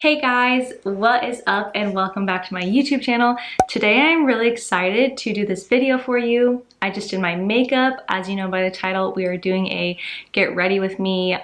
Hey guys, what is up and welcome back to my YouTube channel. Today I'm really excited to do this video for you. I just did my makeup. As you know by the title, we are doing a get ready with me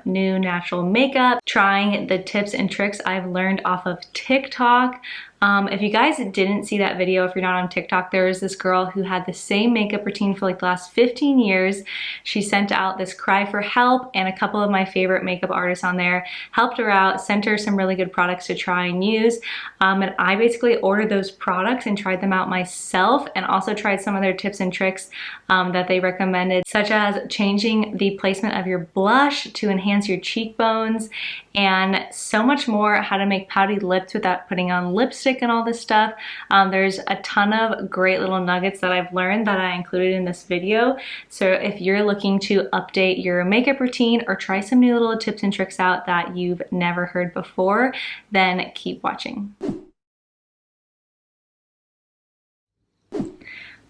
new natural makeup, trying the tips and tricks I've learned off of TikTok. If you guys didn't see that video, if you're not on TikTok, there was this girl who had the same makeup routine for like the last 15 years. She sent out this cry for help, and a couple of my favorite makeup artists on there helped her out, sent her some really good products to try and use. And I basically ordered those products and tried them out myself, and also tried some of their tips and tricks that they recommended, such as changing the placement of your blush to enhance your cheekbones, and so much more, how to make pouty lips without putting on lipstick and all this stuff. There's a ton of great little nuggets that I've learned that I included in this video. So if you're looking to update your makeup routine or try some new little tips and tricks out that you've never heard before, then keep watching.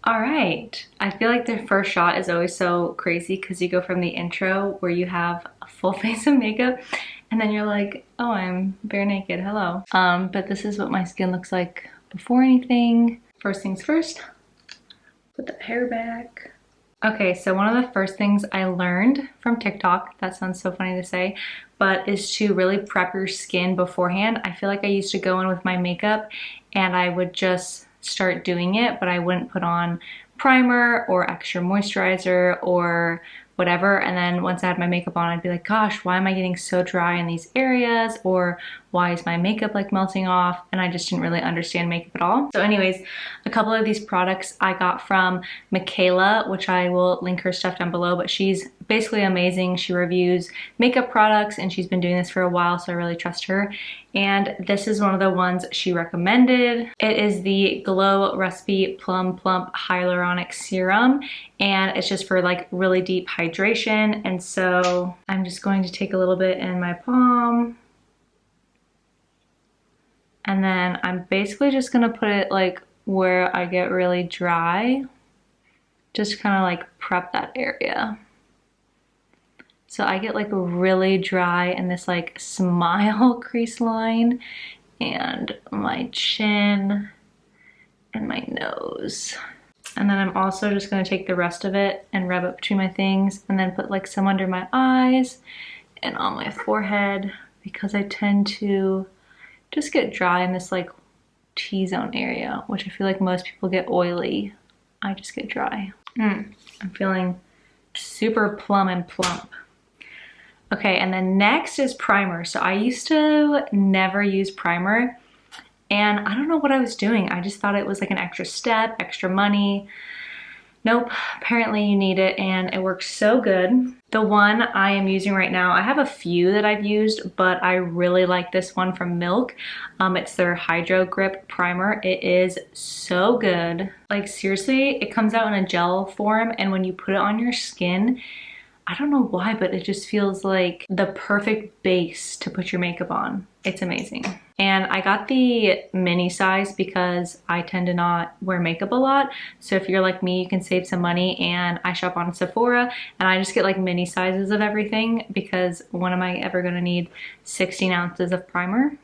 All right, I feel like the first shot is always so crazy because you go from the intro where you have a full face of makeup and then you're like, oh, I'm bare naked, hello. But this is what my skin looks like before anything. First things first, put the hair back. Okay, so one of the first things I learned from TikTok, that sounds so funny to say, but is to really prep your skin beforehand. I feel like I used to go in with my makeup and I would just start doing it, but I wouldn't put on primer or extra moisturizer or whatever, and then once I had my makeup on, I'd be like, gosh, why am I getting so dry in these areas, or why is my makeup like melting off? And I just didn't really understand makeup at all. So anyways, a couple of these products I got from Michaela, which I will link her stuff down below, but she's basically amazing. She reviews makeup products and she's been doing this for a while, so I really trust her. And this is one of the ones she recommended. It is the Glow Recipe Plum Plump Hyaluronic Serum, and it's just for like really deep hydration. And so I'm just going to take a little bit in my palm, and then I'm basically just gonna put it like where I get really dry, just kind of like prep that area. So I get like really dry in this like smile crease line and my chin and my nose. And then I'm also just gonna take the rest of it and rub it between my things, and then put like some under my eyes and on my forehead, because I tend to just get dry in this like T-zone area, which I feel like most people get oily. I just get dry. I'm feeling super plum and plump. Okay, and then next is primer. So I used to never use primer, and I don't know what I was doing. I just thought it was like an extra step, extra money. Nope, apparently you need it, and it works so good. The one I am using right now, I have a few that I've used, but I really like this one from Milk. It's their Hydro Grip Primer. It is so good. Like seriously, it comes out in a gel form, and when you put it on your skin, I don't know why, but it just feels like the perfect base to put your makeup on. It's amazing. And I got the mini size because I tend to not wear makeup a lot. So if you're like me, you can save some money, and I shop on Sephora and I just get like mini sizes of everything, because when am I ever gonna need 16 ounces of primer?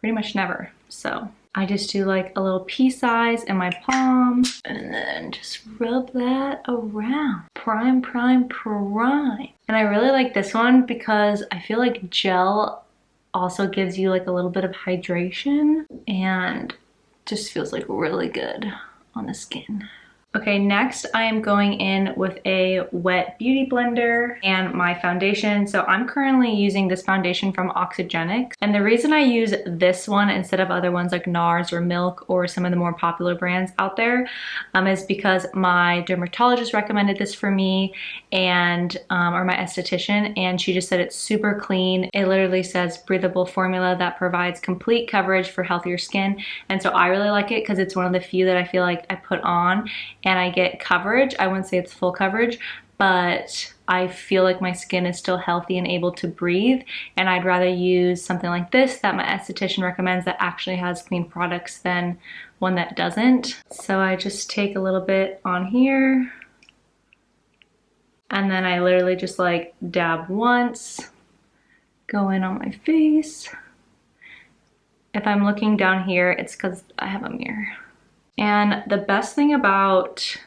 Pretty much never. So I just do like a little pea size in my palm and then just rub that around. Prime, prime, prime. And I really like this one because I feel like gel also gives you like a little bit of hydration and just feels like really good on the skin. Okay, next I am going in with a wet beauty blender and my foundation. So I'm currently using this foundation from Oxygenics. And the reason I use this one instead of other ones like NARS or Milk or some of the more popular brands out there is because my dermatologist recommended this for me, and or my esthetician, and she just said it's super clean. It literally says breathable formula that provides complete coverage for healthier skin. And so I really like it because it's one of the few that I feel like I put on and I get coverage. I wouldn't say it's full coverage, but I feel like my skin is still healthy and able to breathe, and I'd rather use something like this that my esthetician recommends that actually has clean products than one that doesn't. So I just take a little bit on here, and then I literally just like dab once, go in on my face, if I'm looking down here, it's because I have a mirror. And the best thing about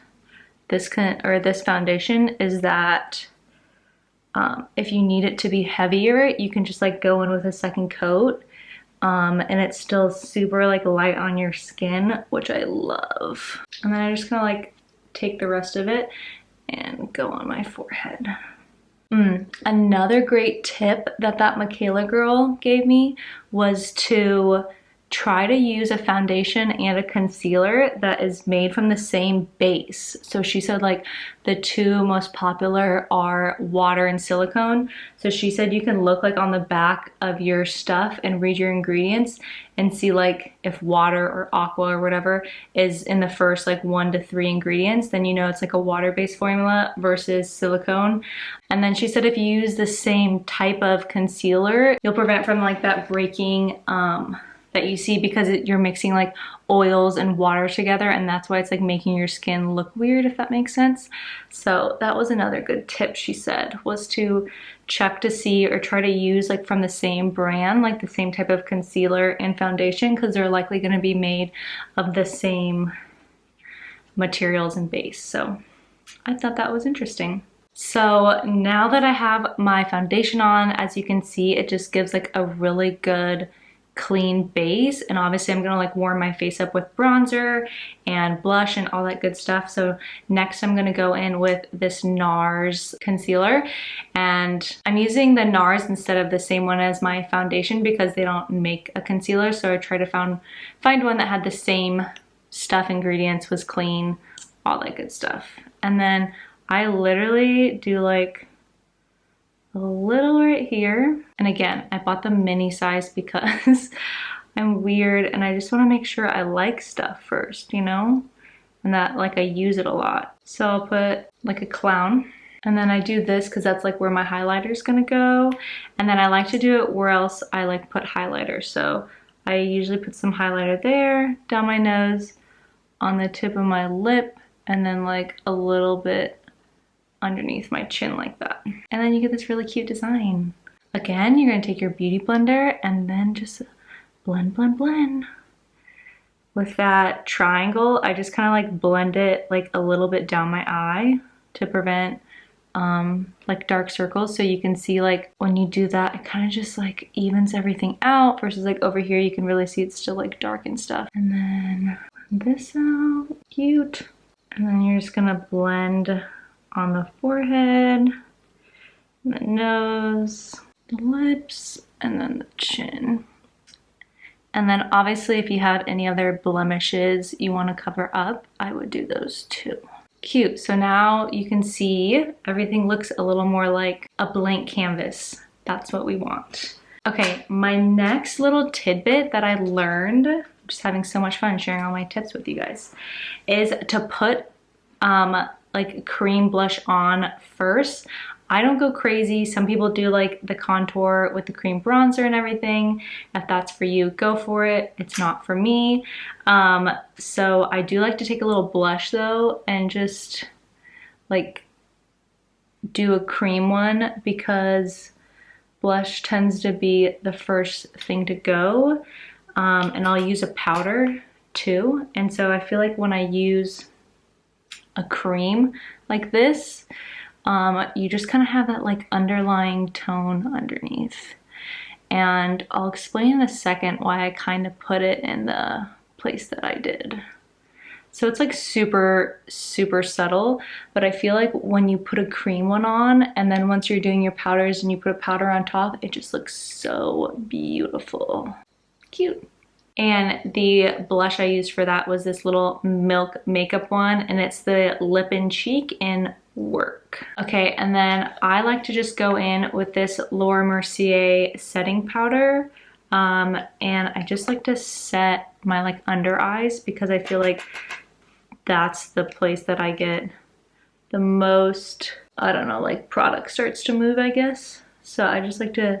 this foundation is that if you need it to be heavier, you can just like go in with a second coat. And it's still super like light on your skin, which I love. And then I'm just gonna like take the rest of it and go on my forehead. Another great tip that Michaela girl gave me was to try to use a foundation and a concealer that is made from the same base. So she said like the two most popular are water and silicone. So she said you can look like on the back of your stuff and read your ingredients and see like if water or aqua or whatever is in the first like 1 to 3 ingredients, then you know it's like a water-based formula versus silicone. And then she said if you use the same type of concealer, you'll prevent from like that breaking that you see because you're mixing like oils and water together, and that's why it's like making your skin look weird, if that makes sense. So that was another good tip she said, was to check to see or try to use like from the same brand, like the same type of concealer and foundation, because they're likely going to be made of the same materials and base. So I thought that was interesting. So now that I have my foundation on, as you can see, it just gives like a really good clean base, and obviously I'm gonna like warm my face up with bronzer and blush and all that good stuff. So next I'm gonna go in with this NARS concealer, and I'm using the NARS instead of the same one as my foundation because they don't make a concealer, so I tried to find one that had the same stuff, ingredients, was clean, all that good stuff. And then I literally do like a little right here. And again, I bought the mini size because I'm weird and I just want to make sure I like stuff first, you know? And that like I use it a lot. So I'll put like a clown, and then I do this because that's like where my highlighter is gonna go. And then I like to do it where else I like put highlighter. So I usually put some highlighter there, down my nose, on the tip of my lip, and then like a little bit underneath my chin like that. And then you get this really cute design. Again, you're gonna take your beauty blender and then just blend, blend, blend. With that triangle, I just kind of like blend it like a little bit down my eye to prevent like dark circles. So you can see like when you do that, it kind of just like evens everything out versus like over here, you can really see it's still like dark and stuff. And then this out, cute. And then you're just gonna blend on the forehead, the nose, the lips, and then the chin. And then obviously if you have any other blemishes you want to cover up, I would do those too. Cute. So now you can see everything looks a little more like a blank canvas. That's what we want. Okay, my next little tidbit that I learned, I'm just having so much fun sharing all my tips with you guys, is to put like cream blush on first. I don't go crazy. Some people do like the contour with the cream bronzer and everything. If that's for you, go for it. It's not for me. So I do like to take a little blush though and just like do a cream one because blush tends to be the first thing to go. And I'll use a powder too. And so I feel like when I use a cream like this, you just kind of have that like underlying tone underneath. And I'll explain in a second why I kind of put it in the place that I did. So it's like super, super subtle, but I feel like when you put a cream one on and then once you're doing your powders and you put a powder on top, it just looks so beautiful. Cute. And the blush I used for that was this little Milk makeup one, and it's the Lip and Cheek in Work. Okay, and then I like to just go in with this Laura Mercier setting powder, and I just like to set my like under eyes because I feel like that's the place that I get the most, I don't know, like product starts to move, I guess. So I just like to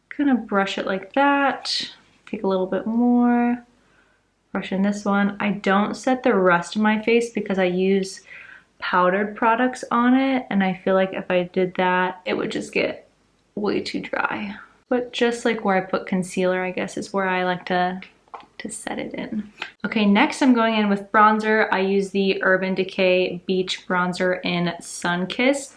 kind of brush it like that. Take a little bit more, brush in this one. I don't set the rest of my face because I use powdered products on it, and I feel like if I did that, it would just get way too dry. but just like where I put concealer, I guess, is where I like to set it in. Okay, next I'm going in with bronzer. I use the Urban Decay Beach Bronzer in Sunkissed.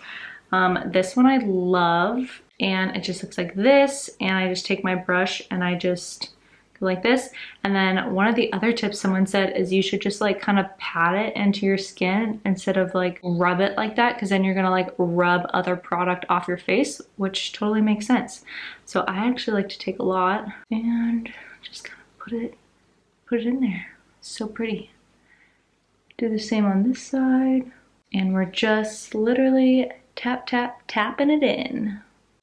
This one I love, and it just looks like this, and I just take my brush and I just go like this. And then one of the other tips someone said is you should just like kind of pat it into your skin instead of like rub it like that, because then you're gonna like rub other product off your face, which totally makes sense. So I actually like to take a lot and just kind of put it in there. So pretty. Do the same on this side, and we're just literally tapping it in.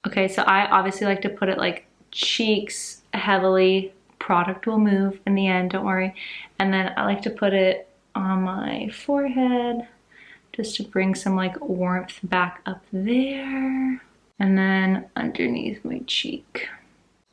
Okay, so I obviously like to put it like cheeks heavily. Product will move in the end, don't worry. And then I like to put it on my forehead just to bring some like warmth back up there. And then underneath my cheek,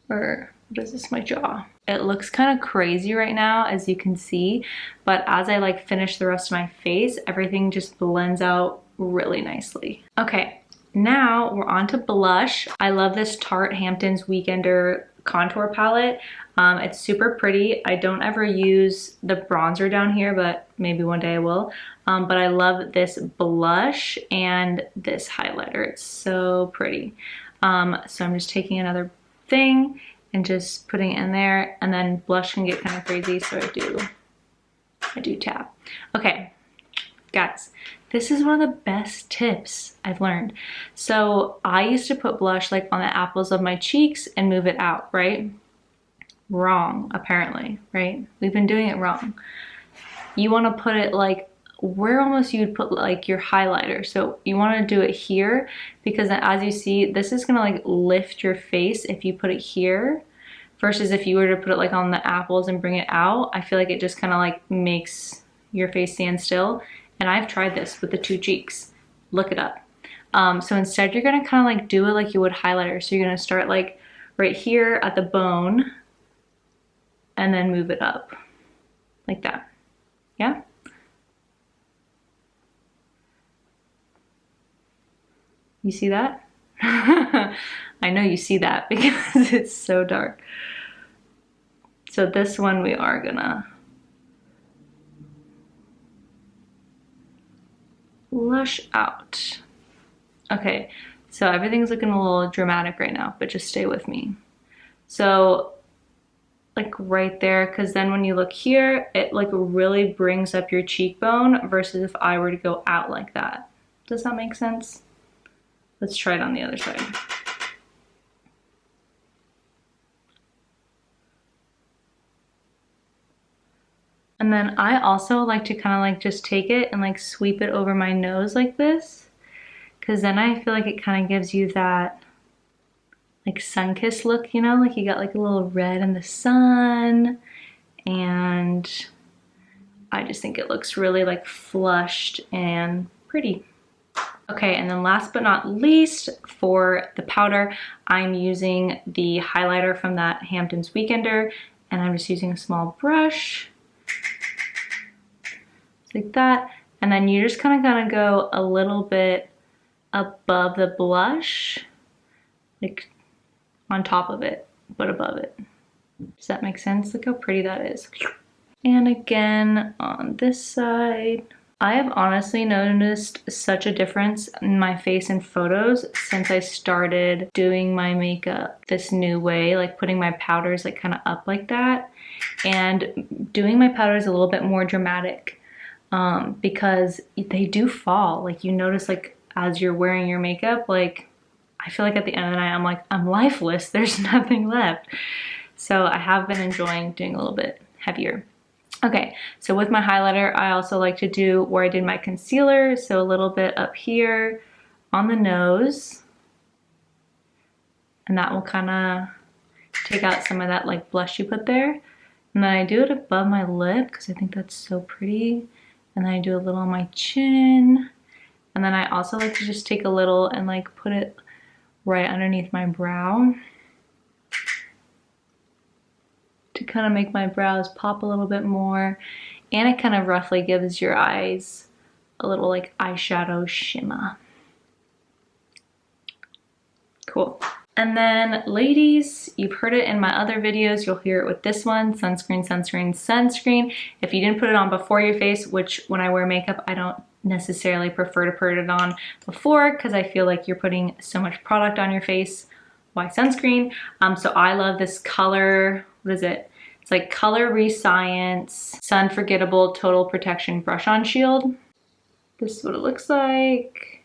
or what is this, my jaw. It looks kind of crazy right now, as you can see, but as I like finish the rest of my face, everything just blends out really nicely. Okay, now we're on to blush. I love this Tarte Hamptons Weekender contour palette. It's super pretty. I don't ever use the bronzer down here, but maybe one day I will. But I love this blush and this highlighter. It's so pretty. So I'm just taking another thing and just putting it in there, and then blush can get kind of crazy, so I do tap. Okay, guys, this is one of the best tips I've learned. So I used to put blush like on the apples of my cheeks and move it out, right? Wrong, apparently, right? We've been doing it wrong. You want to put it like where almost you would put like your highlighter. So you want to do it here, because as you see, this is gonna like lift your face if you put it here, versus if you were to put it like on the apples and bring it out. I feel like it just kind of like makes your face stand still. And I've tried this with the two cheeks. Look it up. So instead you're gonna kind of like do it like you would highlighter. So you're gonna start like right here at the bone and then move it up like that. Yeah? You see that? I know you see that because it's so dark. So this one we are gonna blush out. Okay, so everything's looking a little dramatic right now, but just stay with me. So like right there, because then when you look here, it like really brings up your cheekbone versus if I were to go out like that. Does that make sense? Let's try it on the other side. And then I also like to kind of like just take it and like sweep it over my nose like this, because then I feel like it kind of gives you that like sun-kissed look, you know, like you got like a little red in the sun, and I just think it looks really like flushed and pretty. Okay, and then last but not least, for the powder, I'm using the highlighter from that Hamptons Weekender, and I'm just using a small brush, like that. And then you just kind of gotta go a little bit above the blush, like on top of it, but above it. Does that make sense? Look how pretty that is. And again, on this side, I have honestly noticed such a difference in my face in photos since I started doing my makeup this new way, like putting my powders like kind of up like that, and doing my powders a little bit more dramatic, because they do fall. Like you notice like as you're wearing your makeup, like I feel like at the end of the night, I'm like, I'm lifeless. There's nothing left. So I have been enjoying doing a little bit heavier. Okay, so with my highlighter, I also like to do where I did my concealer, so a little bit up here on the nose, and that will kind of take out some of that like blush you put there. And then I do it above my lip because I think that's so pretty, and then I do a little on my chin, and then I also like to just take a little and like put it right underneath my brow, to kind of make my brows pop a little bit more, and it kind of roughly gives your eyes a little like eyeshadow shimmer. Cool. And then ladies, you've heard it in my other videos, you'll hear it with this one, sunscreen, sunscreen, sunscreen. If you didn't put it on before your face, which when I wear makeup, I don't necessarily prefer to put it on before because I feel like you're putting so much product on your face. Why sunscreen? So I love this color, what is it? It's like Color Rescience Sun Forgettable Total Protection Brush On Shield. This is what it looks like.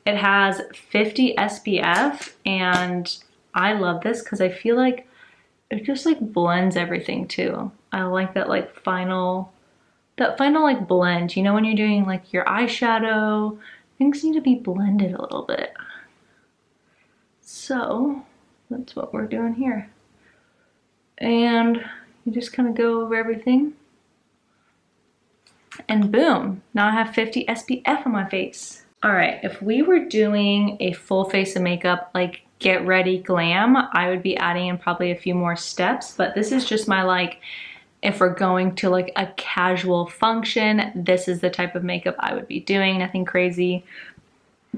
It has 50 SPF and I love this because I feel like it just like blends everything too. I like that like final like blend. You know when you're doing like your eyeshadow, things need to be blended a little bit. So that's what we're doing here. And you just kind of go over everything. And boom, now I have 50 SPF on my face. All right, if we were doing a full face of makeup, like get ready glam, I would be adding in probably a few more steps, but this is just my like, if we're going to like a casual function, this is the type of makeup I would be doing, nothing crazy,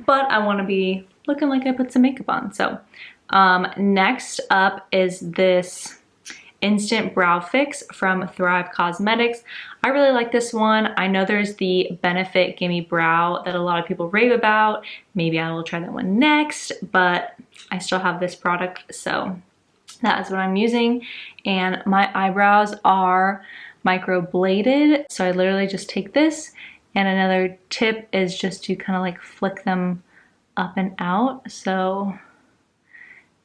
but I wanna be looking like I put some makeup on. So next up is this Instant Brow Fix from Thrive Cosmetics. I really like this one. I know there's the Benefit Gimme Brow that a lot of people rave about. Maybe I will try that one next, but I still have this product, so that is what I'm using. And my eyebrows are microbladed, so I literally just take this, and another tip is just to kind of like flick them up and out. So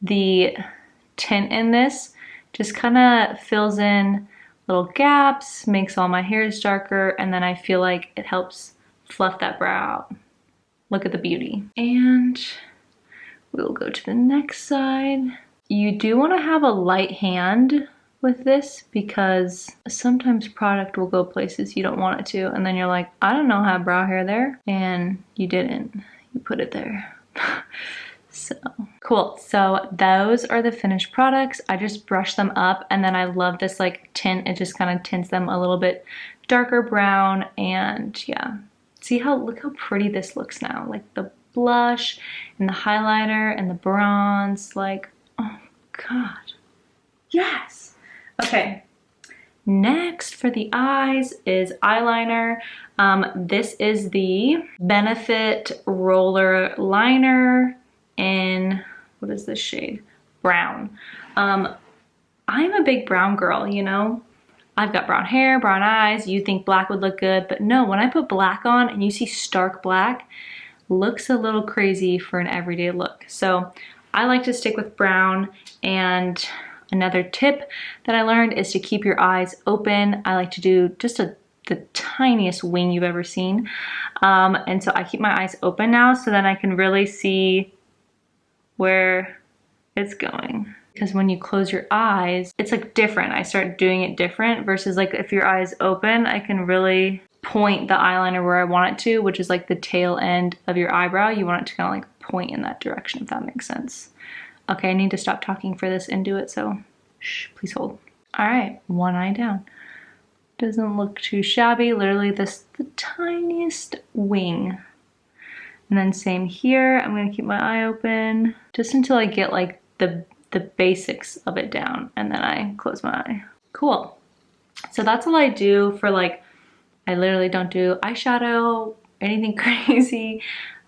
the tint in this just kind of fills in little gaps, makes all my hairs darker, and then I feel like it helps fluff that brow out. Look at the beauty. And we'll go to the next side. You do want to have a light hand with this because sometimes product will go places you don't want it to, and then you're like, I don't know how I have brow hair there, and you didn't. You put it there. So cool. So those are the finished products. I just brush them up, and then I love this like tint. It just kind of tints them a little bit darker brown, and yeah. See how, look how pretty this looks now. Like the blush and the highlighter and the bronze, like, oh God, yes. Okay, next for the eyes is eyeliner. This is the Benefit Roller Liner in, what is this shade? Brown. I'm a big brown girl, you know? I've got brown hair, brown eyes. You think black would look good, but no, when I put black on and you see stark black, looks a little crazy for an everyday look. So I like to stick with brown, and another tip that I learned is to keep your eyes open. I like to do just the tiniest wing you've ever seen. And so I keep my eyes open now so then I can really see where it's going. Because when you close your eyes, it's like different. I start doing it different versus like if your eyes open, I can really point the eyeliner where I want it to, which is like the tail end of your eyebrow. You want it to kind of like point in that direction, if that makes sense. Okay, I need to stop talking for this and do it, so shh, please hold. All right, one eye down. Doesn't look too shabby, literally the tiniest wing. And then same here, I'm gonna keep my eye open just until I get like the basics of it down, and then I close my eye. Cool. So that's all I do for like, I literally don't do eyeshadow, anything crazy.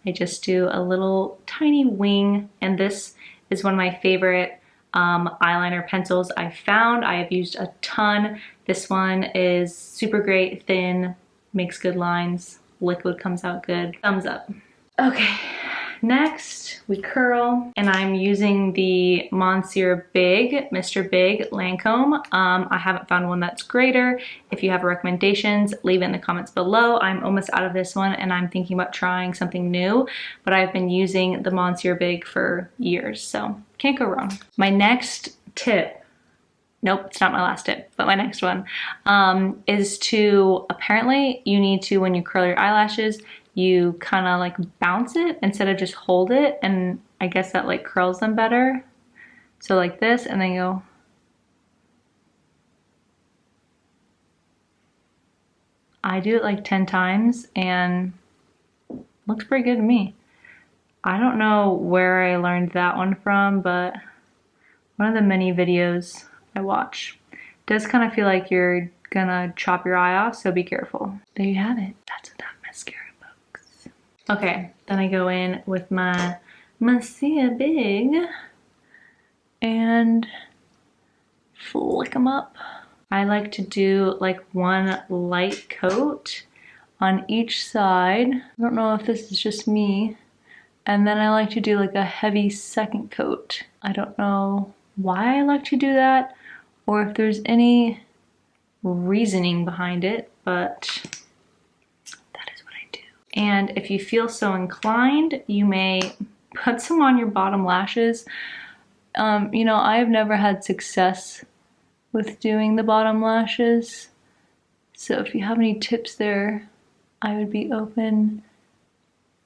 I just do a little tiny wing, and this is one of my favorite eyeliner pencils I've found. I have used a ton. This one is super great, thin, makes good lines, liquid comes out good. Thumbs up. Okay, next we curl, and I'm using the Monsieur Big, Mr. Big Lancome. I haven't found one that's greater. If you have recommendations, leave it in the comments below. I'm almost out of this one and I'm thinking about trying something new, but I've been using the Monsieur Big for years, so can't go wrong. My next tip, nope, it's not my last tip, but my next one is to, apparently you need to, when you curl your eyelashes, you kind of like bounce it instead of just hold it, and I guess that like curls them better. So like this, and then go. I do it like 10 times and looks pretty good to me. I don't know where I learned that one from, but one of the many videos I watch. It does kind of feel like you're gonna chop your eye off, so be careful. There you have it. That's what that mascara, folks. Okay, then I go in with my Mascara Big and flick them up. I like to do like one light coat on each side. I don't know if this is just me. And then I like to do like a heavy second coat. I don't know why I like to do that or if there's any reasoning behind it, but that is what I do. And if you feel so inclined, you may put some on your bottom lashes. You know, I've never had success with doing the bottom lashes. So if you have any tips there, I would be open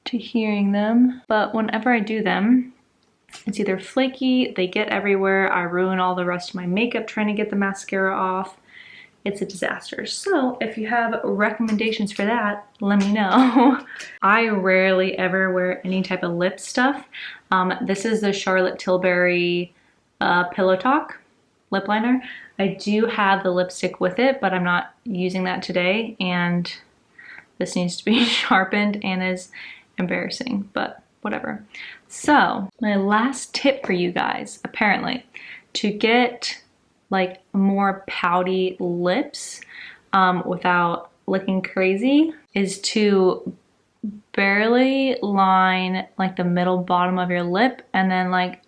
to hearing them. But whenever I do them, it's either flaky, they get everywhere, I ruin all the rest of my makeup trying to get the mascara off. It's a disaster. So if you have recommendations for that, let me know. I rarely ever wear any type of lip stuff. This is the Charlotte Tilbury Pillow Talk lip liner. I do have the lipstick with it, but I'm not using that today, and this needs to be sharpened and is embarrassing, but whatever. So my last tip for you guys, apparently, to get like more pouty lips without looking crazy is to barely line like the middle bottom of your lip and then like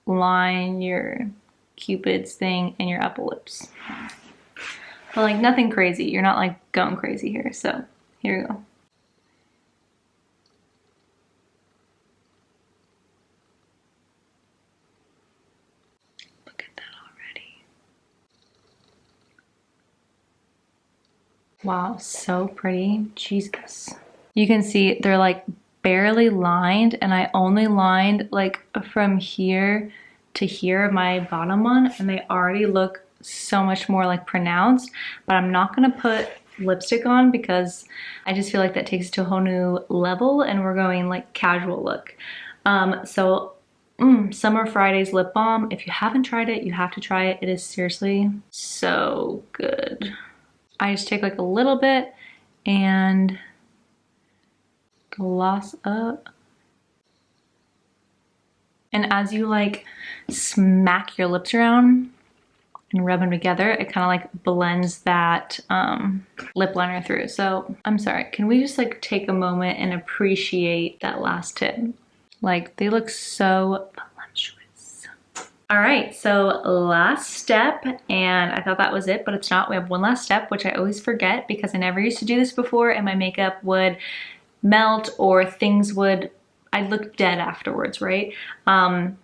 line your Cupid's thing and your upper lips. But like nothing crazy. You're not like going crazy here. So here you go. Wow, so pretty. Jesus. You can see they're like barely lined, and I only lined like from here to here, my bottom one, and they already look so much more like pronounced. But I'm not gonna put lipstick on because I just feel like that takes it to a whole new level, and we're going like casual look. Summer Fridays lip balm. If you haven't tried it, you have to try it. It is seriously so good. I just take like a little bit and gloss up. And as you like smack your lips around and rub them together, it kind of like blends that lip liner through. So I'm sorry, can we just like take a moment and appreciate that last tip? Like they look so voluptuous. All right, so last step, and I thought that was it, but it's not. We have one last step, which I always forget because I never used to do this before, and my makeup would melt or things would, I'd look dead afterwards, right? And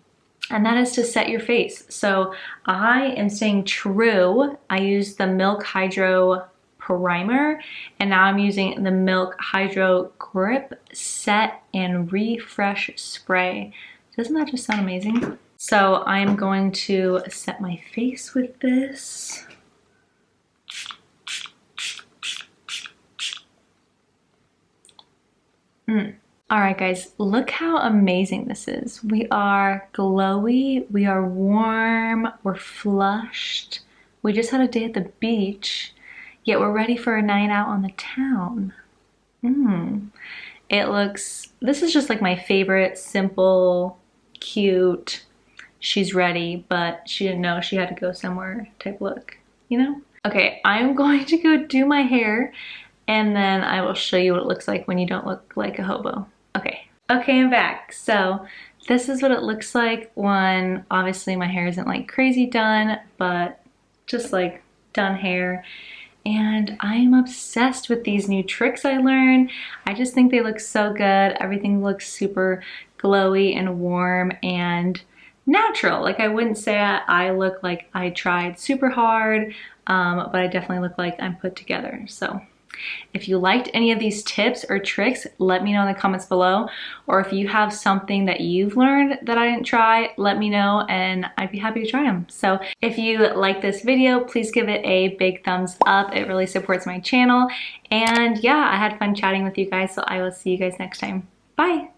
that is to set your face. So I am staying true. I used the Milk Hydro Primer, and now I'm using the Milk Hydro Grip Set and Refresh Spray. Doesn't that just sound amazing? So I'm going to set my face with this. All right, guys, look how amazing this is. We are glowy, we are warm, we're flushed. We just had a day at the beach, yet we're ready for a night out on the town. It looks, this is just like my favorite, simple, cute, she's ready, but she didn't know she had to go somewhere type look, you know? Okay, I'm going to go do my hair, and then I will show you what it looks like when you don't look like a hobo. Okay, I'm back. So this is what it looks like when obviously my hair isn't like crazy done, but just like done hair. And I am obsessed with these new tricks I learned. I just think they look so good. Everything looks super glowy and warm and natural. Like I wouldn't say I look like I tried super hard, but I definitely look like I'm put together. So if you liked any of these tips or tricks, let me know in the comments below. Or if you have something that you've learned that I didn't try, let me know and I'd be happy to try them. So if you like this video, please give it a big thumbs up. It really supports my channel. And yeah, I had fun chatting with you guys, so I will see you guys next time. Bye.